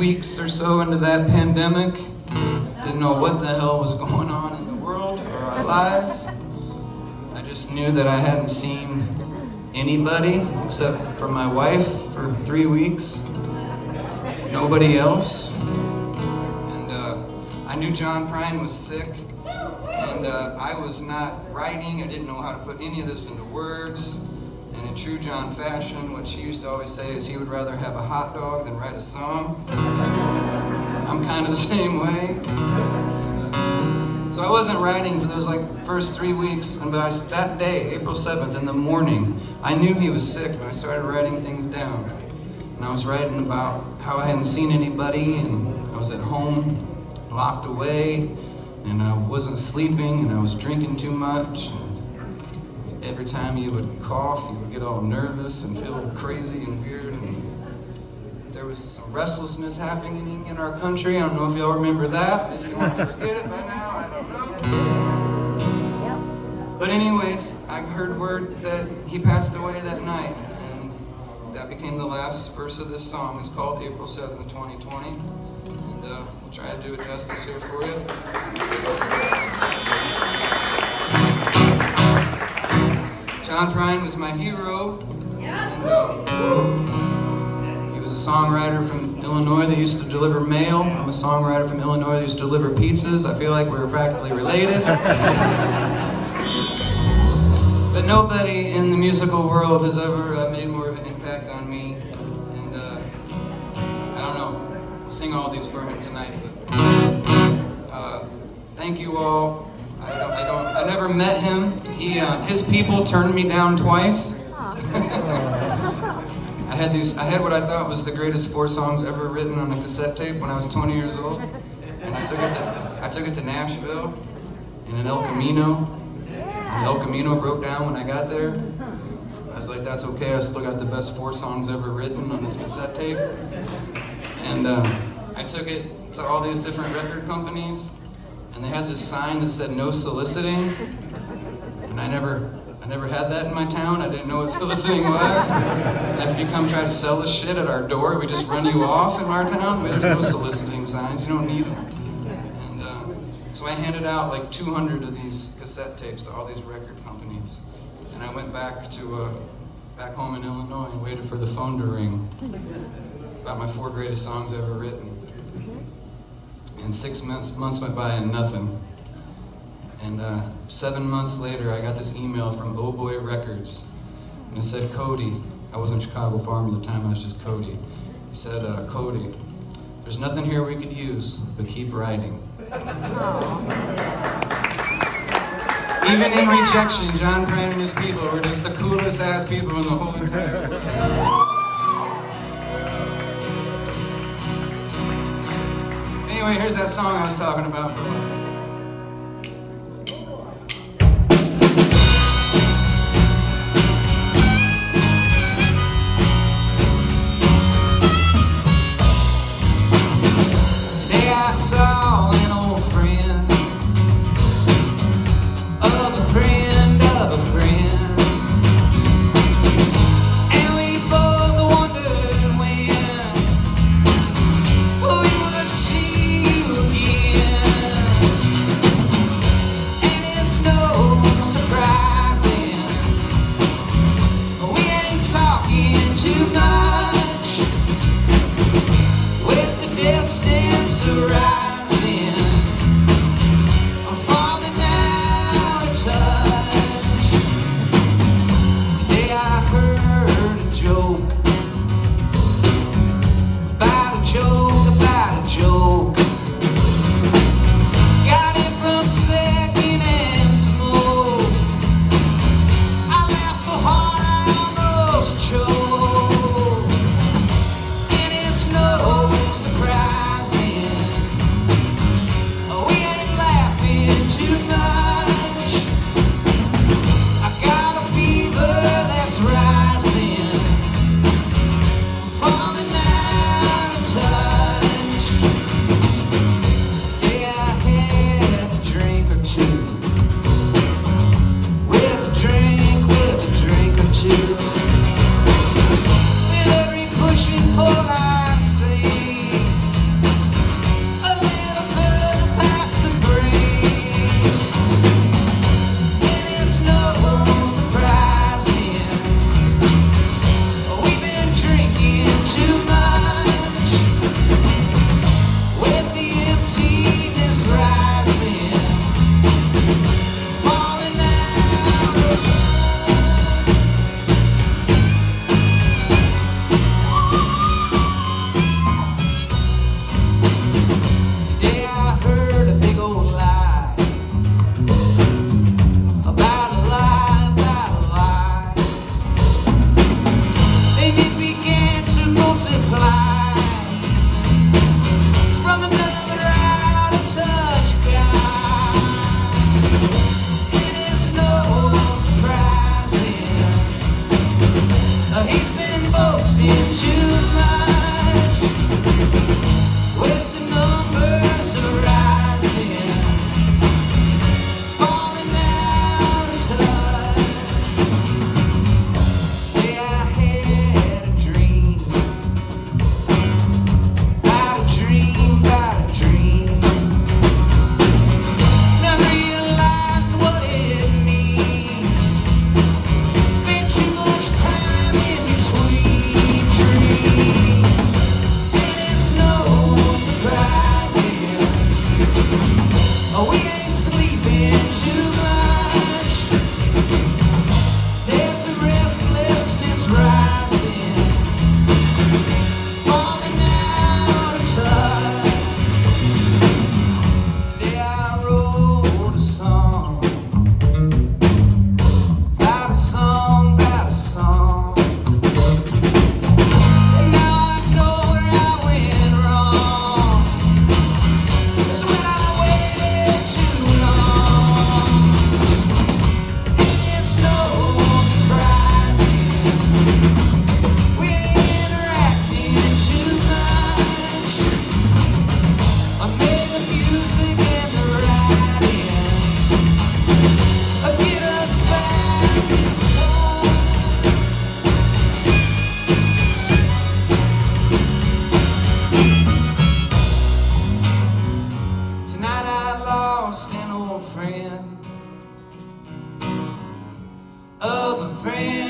weeks or so into that pandemic. Didn't know what the hell was going on in the world or our lives. I just knew that I hadn't seen anybody except for my wife for 3 weeks. Nobody else. And I knew John Prine was sick. And I was not writing. I didn't know how to put any of this into words. And in true John fashion, what she used to always say is he would rather have a hot dog than write a song. I'm kind of the same way. So I wasn't writing for those first 3 weeks, and that day, April 7th, in the morning, I knew he was sick, and I started writing things down. And I was writing about how I hadn't seen anybody, and I was at home, locked away, and I wasn't sleeping, and I was drinking too much. And every time he would cough, he would get all nervous and feel crazy and weird. And there was some restlessness happening in our country. I don't know if y'all remember that. If you want to forget it by now, I don't know. But anyways, I heard word that he passed away that night, and that became the last verse of this song. It's called April 7th, 2020, and we'll try to do it justice here for you. John Prine was my hero, and he was a songwriter from Illinois that used to deliver mail. I'm a songwriter from Illinois that used to deliver pizzas. I feel like we were practically related. But nobody in the musical world has ever made more of an impact on me. And I don't know, I'll sing all these for him tonight. But thank you all. I never met him. His people turned me down twice. I had what I thought was the greatest 4 songs ever written on a cassette tape when I was 20 years old, and I took it to Nashville and in El Camino. And El Camino broke down when I got there. I was like, that's okay. I still got the best 4 songs ever written on this cassette tape. And I took it to all these different record companies, and they had this sign that said no soliciting, and I never had that in my town. I didn't know what soliciting was. Like if you come try to sell this shit at our door, we just run you off in our town. There's no soliciting signs. You don't need them. And so I handed out 200 of these cassette tapes to all these record companies, and I went back home in Illinois and waited for the phone to ring about my 4 greatest songs ever written. And 6 months went by and nothing. And 7 months later, I got this email from Oh Boy Records. And it said, Cody. I wasn't Chicago Farm at the time, I was just Cody. He said, Cody, there's nothing here we could use, but keep writing. Even in rejection, John Prine and his people were just the coolest ass people in the whole entire world. Anyway, here's that song I was talking about for a while. friend, of a friend.